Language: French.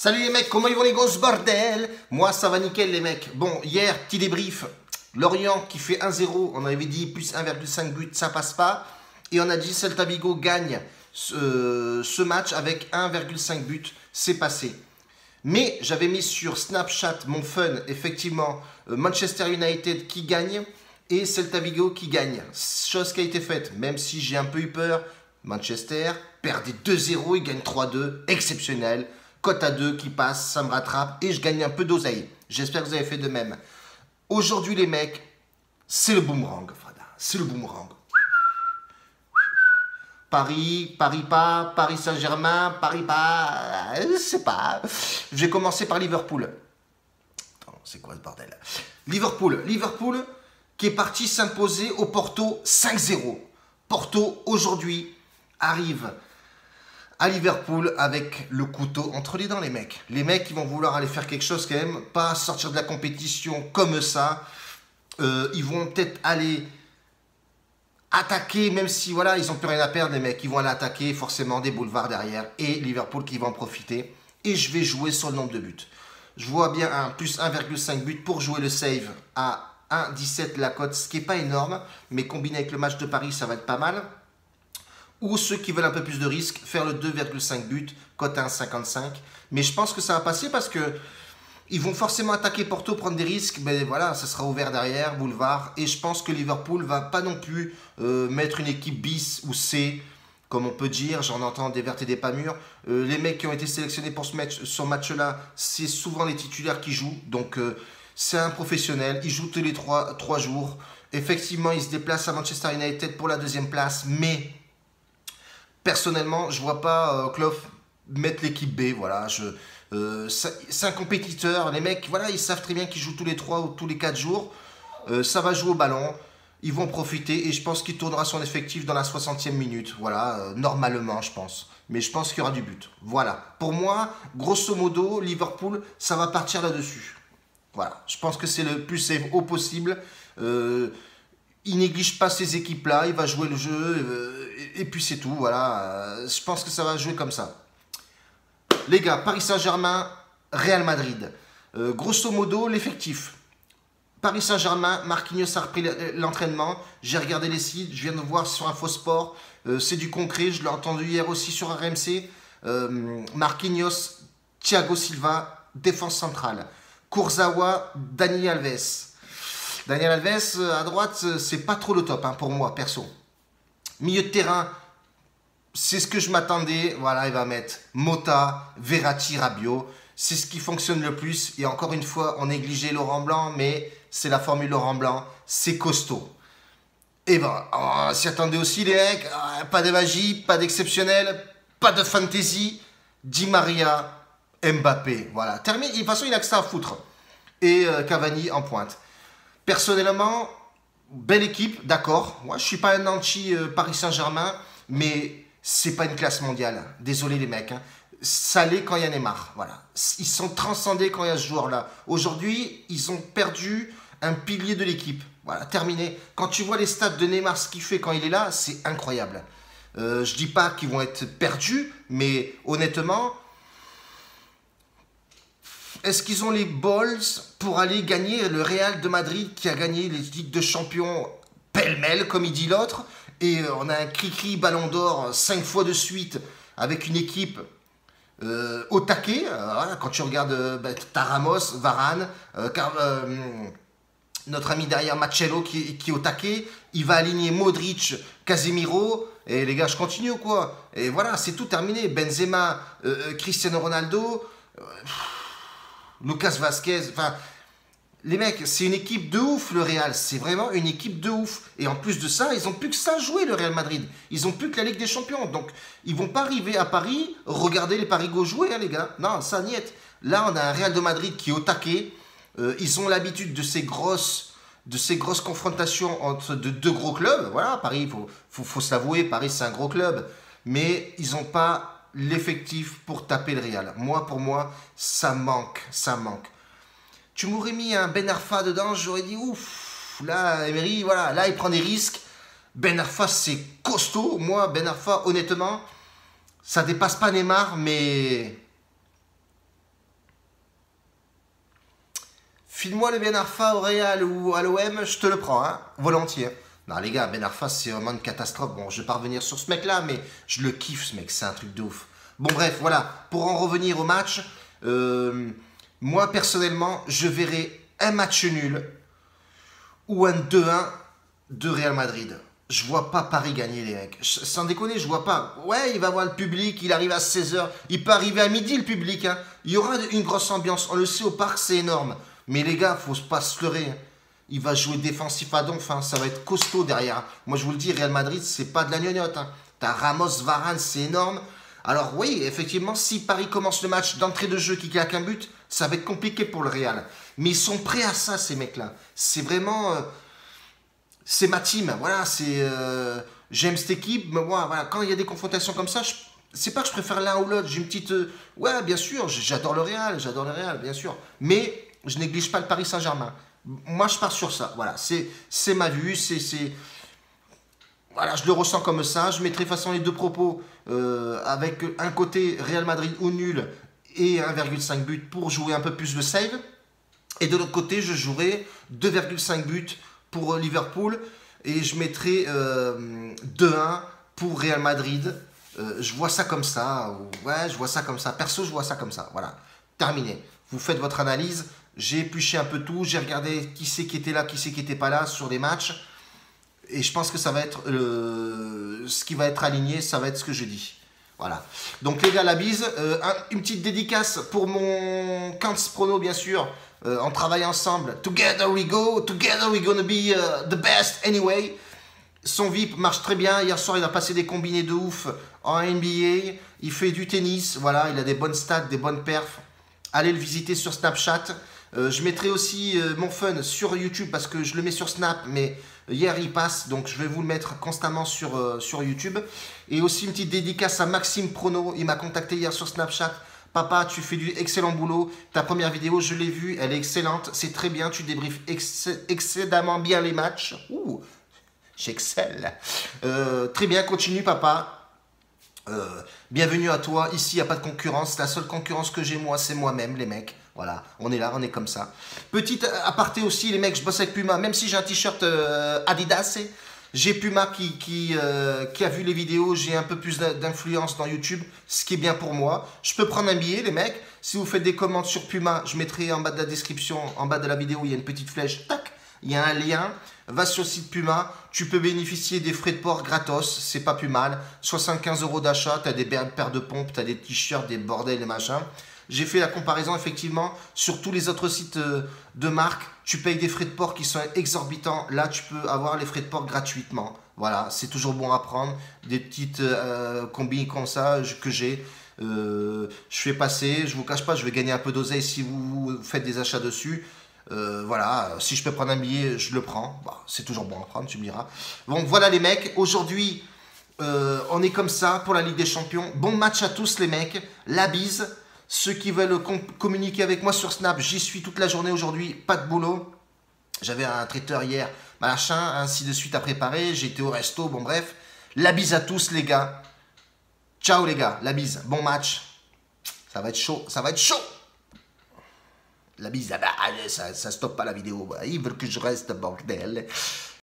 Salut les mecs, comment ils vont les grosses bordels? Moi ça va nickel les mecs. Bon, hier, petit débrief. Lorient qui fait 1-0, on avait dit plus 1,5 but, ça passe pas. Et on a dit Celta Vigo gagne ce match avec 1,5 but, c'est passé. Mais j'avais mis sur Snapchat mon fun, effectivement, Manchester United qui gagne et Celta Vigo qui gagne. Chose qui a été faite, même si j'ai un peu eu peur. Manchester perdait 2-0, il gagne 3-2, exceptionnel. Cote à 2 qui passe, ça me rattrape et je gagne un peu d'oseille. J'espère que vous avez fait de même. Aujourd'hui les mecs, c'est le boomerang, Frada. C'est le boomerang. Paris, Paris pas, Paris Saint-Germain, Paris pas, je sais pas. Je vais commencer par Liverpool. Attends, c'est quoi ce bordel? Liverpool qui est parti s'imposer au Porto 5-0. Porto aujourd'hui arrive à Liverpool avec le couteau entre les dents les mecs. Les mecs qui vont vouloir aller faire quelque chose quand même, pas sortir de la compétition comme ça. Ils vont peut-être aller attaquer, même si voilà, ils n'ont plus rien à perdre les mecs. Ils vont aller attaquer forcément des boulevards derrière et Liverpool qui va en profiter. Et je vais jouer sur le nombre de buts. Je vois bien un plus 1,5 but pour jouer le save à 1,17 la cote, ce qui n'est pas énorme, mais combiné avec le match de Paris, ça va être pas mal. Ou ceux qui veulent un peu plus de risque, faire le 2,5 but, cote à 1,55. Mais je pense que ça va passer parce que ils vont forcément attaquer Porto, prendre des risques. Mais voilà, ça sera ouvert derrière, boulevard. Et je pense que Liverpool va pas non plus mettre une équipe bis ou C, comme on peut dire. J'en entends des vertes et des pas mûres. Les mecs qui ont été sélectionnés pour ce match-là, c'est souvent les titulaires qui jouent. Donc c'est un professionnel. Il joue tous les 3 jours. Effectivement, il se déplace à Manchester United pour la deuxième place. Mais personnellement, je ne vois pas Klopp mettre l'équipe B. Voilà, c'est un compétiteur. Les mecs, voilà, ils savent très bien qu'ils jouent tous les 3 ou tous les 4 jours. Ça va jouer au ballon. Ils vont profiter et je pense qu'il tournera son effectif dans la 60e minute. Voilà, normalement, je pense. Mais je pense qu'il y aura du but. Voilà. Pour moi, grosso modo, Liverpool, ça va partir là-dessus. Voilà. Je pense que c'est le plus safe au possible. Il néglige pas ces équipes-là. Il va jouer le jeu. Et puis c'est tout. Voilà. Je pense que ça va jouer comme ça. Les gars, Paris Saint-Germain, Real Madrid. Grosso modo, l'effectif. Paris Saint-Germain, Marquinhos a repris l'entraînement. J'ai regardé les sites, je viens de voir sur Infosport. C'est du concret, je l'ai entendu hier aussi sur RMC. Marquinhos, Thiago Silva, défense centrale. Kurzawa, Dani Alves. Dani Alves, à droite, c'est pas trop le top hein, pour moi, perso. Milieu de terrain, c'est ce que je m'attendais. Voilà, il va mettre Mota, Verratti, Rabiot. C'est ce qui fonctionne le plus. Et encore une fois, on négligeait Laurent Blanc, mais c'est la formule Laurent Blanc. C'est costaud. Et ben, on s'y attendait aussi, les mecs. Pas de magie, pas d'exceptionnel, pas de fantasy. Di Maria, Mbappé. Voilà. Terminé. De toute façon, il a que ça à foutre. Et Cavani en pointe. Personnellement, belle équipe, d'accord. Moi, je suis pas un anti-Paris Saint-Germain, mais c'est pas une classe mondiale. Désolé, les mecs. Hein. Ça l'est quand il y a Neymar. Voilà. Ils sont transcendés quand il y a ce joueur-là. Aujourd'hui, ils ont perdu un pilier de l'équipe. Voilà, terminé. Quand tu vois les stats de Neymar, ce qu'il fait quand il est là, c'est incroyable. Je dis pas qu'ils vont être perdus, mais honnêtement, est-ce qu'ils ont les balls pour aller gagner le Real de Madrid qui a gagné les Ligues de Champions pêle-mêle, comme il dit l'autre, et on a un cri-cri ballon d'or 5 fois de suite avec une équipe au taquet. Voilà, quand tu regardes t'as Ramos, Varane, notre ami derrière Marcelo qui est au taquet, il va aligner Modric, Casemiro, et les gars, je continue ou quoi? Et voilà, c'est tout terminé. Benzema, Cristiano Ronaldo, Lucas Vazquez, enfin, les mecs, c'est une équipe de ouf le Real, c'est vraiment une équipe de ouf. Et en plus de ça, ils n'ont plus que ça à jouer le Real Madrid. Ils n'ont plus que la Ligue des Champions. Donc, ils vont pas arriver à Paris, regarder les Parigots jouer, hein, les gars. Non, ça niet. Là, on a un Real de Madrid qui est au taquet. Ils ont l'habitude de ces grosses confrontations entre de deux gros clubs. Voilà, Paris, faut se l'avouer, Paris c'est un gros club. Mais ils n'ont pas l'effectif pour taper le Real. Pour moi, ça manque. Tu m'aurais mis un Ben Arfa dedans, j'aurais dit ouf. Là, Emery, voilà, là il prend des risques. Ben Arfa, c'est costaud. Moi, Ben Arfa, honnêtement, ça dépasse pas Neymar, mais File-moi le Ben Arfa au Real ou à l'OM, je te le prends, hein, volontiers. Non, les gars, Ben Arfa, c'est vraiment une catastrophe. Bon, je vais pas revenir sur ce mec-là, mais je le kiffe, ce mec, c'est un truc de ouf. Bon, bref, voilà, pour en revenir au match, moi, personnellement, je verrai un match nul ou un 2-1 de Real Madrid. Je vois pas Paris gagner, les mecs. Sans déconner, je vois pas. Ouais, il va voir le public, il arrive à 16h. Il peut arriver à midi, le public. Hein. Il y aura une grosse ambiance. On le sait, au parc, c'est énorme. Mais les gars, faut pas se leurrer. Hein. Il va jouer défensif à donf. Hein. Ça va être costaud derrière. Moi, je vous le dis, Real Madrid, c'est pas de la gnognotte. Hein. T'as Ramos, Varane, c'est énorme. Alors oui, effectivement, si Paris commence le match d'entrée de jeu qui claque un but, ça va être compliqué pour le Real. Mais ils sont prêts à ça, ces mecs-là. C'est vraiment... c'est ma team, voilà, c'est... j'aime cette équipe, mais moi, voilà, quand il y a des confrontations comme ça, c'est pas que je préfère l'un ou l'autre, j'ai une petite... ouais, bien sûr, j'adore le Real, bien sûr. Mais je néglige pas le Paris Saint-Germain. Moi, je pars sur ça, voilà, c'est ma vue, voilà, je le ressens comme ça. Je mettrai de toute façon les deux propos avec un côté Real Madrid ou nul et 1,5 but pour jouer un peu plus de save. Et de l'autre côté, je jouerai 2,5 buts pour Liverpool et je mettrai 2-1 pour Real Madrid. Je vois ça comme ça. Ouais, je vois ça comme ça. Perso, je vois ça comme ça. Voilà, terminé. Vous faites votre analyse. J'ai épluché un peu tout. J'ai regardé qui c'est qui était là, qui c'est qui n'était pas là sur les matchs. Et je pense que ça va être ce qui va être aligné, ça va être ce que je dis. Voilà. Donc les gars, la bise. Une petite dédicace pour mon Kants Prono, bien sûr. On travaille ensemble. Together we go. Together we're gonna be the best anyway. Son VIP marche très bien. Hier soir, il a passé des combinés de ouf en NBA. Il fait du tennis. Voilà, il a des bonnes stats, des bonnes perfs. Allez le visiter sur Snapchat. Je mettrai aussi mon fun sur YouTube parce que je le mets sur Snap, mais hier il passe, donc je vais vous le mettre constamment sur YouTube. Et aussi une petite dédicace à Maxime Prono, il m'a contacté hier sur Snapchat. Papa, tu fais du excellent boulot, ta première vidéo je l'ai vue, elle est excellente, c'est très bien, tu débriefes excédemment bien les matchs. Ouh, j'excelle. Très bien, continue papa. Bienvenue à toi, ici il n'y a pas de concurrence, la seule concurrence que j'ai moi c'est moi-même les mecs, voilà, on est là, on est comme ça. Petite aparté aussi les mecs, je bosse avec Puma, même si j'ai un t-shirt Adidas, j'ai Puma qui a vu les vidéos, j'ai un peu plus d'influence dans YouTube, ce qui est bien pour moi. Je peux prendre un billet les mecs, si vous faites des commandes sur Puma, je mettrai en bas de la description, en bas de la vidéo, il y a une petite flèche, tac, il y a un lien. Va sur le site Puma, tu peux bénéficier des frais de port gratos, c'est pas plus mal. 75 € d'achat, tu as des paires de pompes, tu as des t-shirts, des bordels, des machins. J'ai fait la comparaison effectivement sur tous les autres sites de marque. Tu payes des frais de port qui sont exorbitants. Là, tu peux avoir les frais de port gratuitement. Voilà, c'est toujours bon à prendre. Des petites combis comme ça que j'ai. Je fais passer, je vous cache pas, je vais gagner un peu d'oseille si vous faites des achats dessus. Voilà, si je peux prendre un billet, je le prends. Bah, c'est toujours bon à prendre, tu me diras. Donc voilà les mecs, aujourd'hui, on est comme ça pour la Ligue des Champions. Bon match à tous les mecs, la bise. Ceux qui veulent communiquer avec moi sur Snap, j'y suis toute la journée aujourd'hui, pas de boulot. J'avais un traiteur hier, machin, ainsi de suite à préparer. J'étais au resto, bon bref. La bise à tous les gars. Ciao les gars, la bise, bon match. Ça va être chaud, ça va être chaud. La bise, ça stoppe pas la vidéo. Ils veulent que je reste, bordel.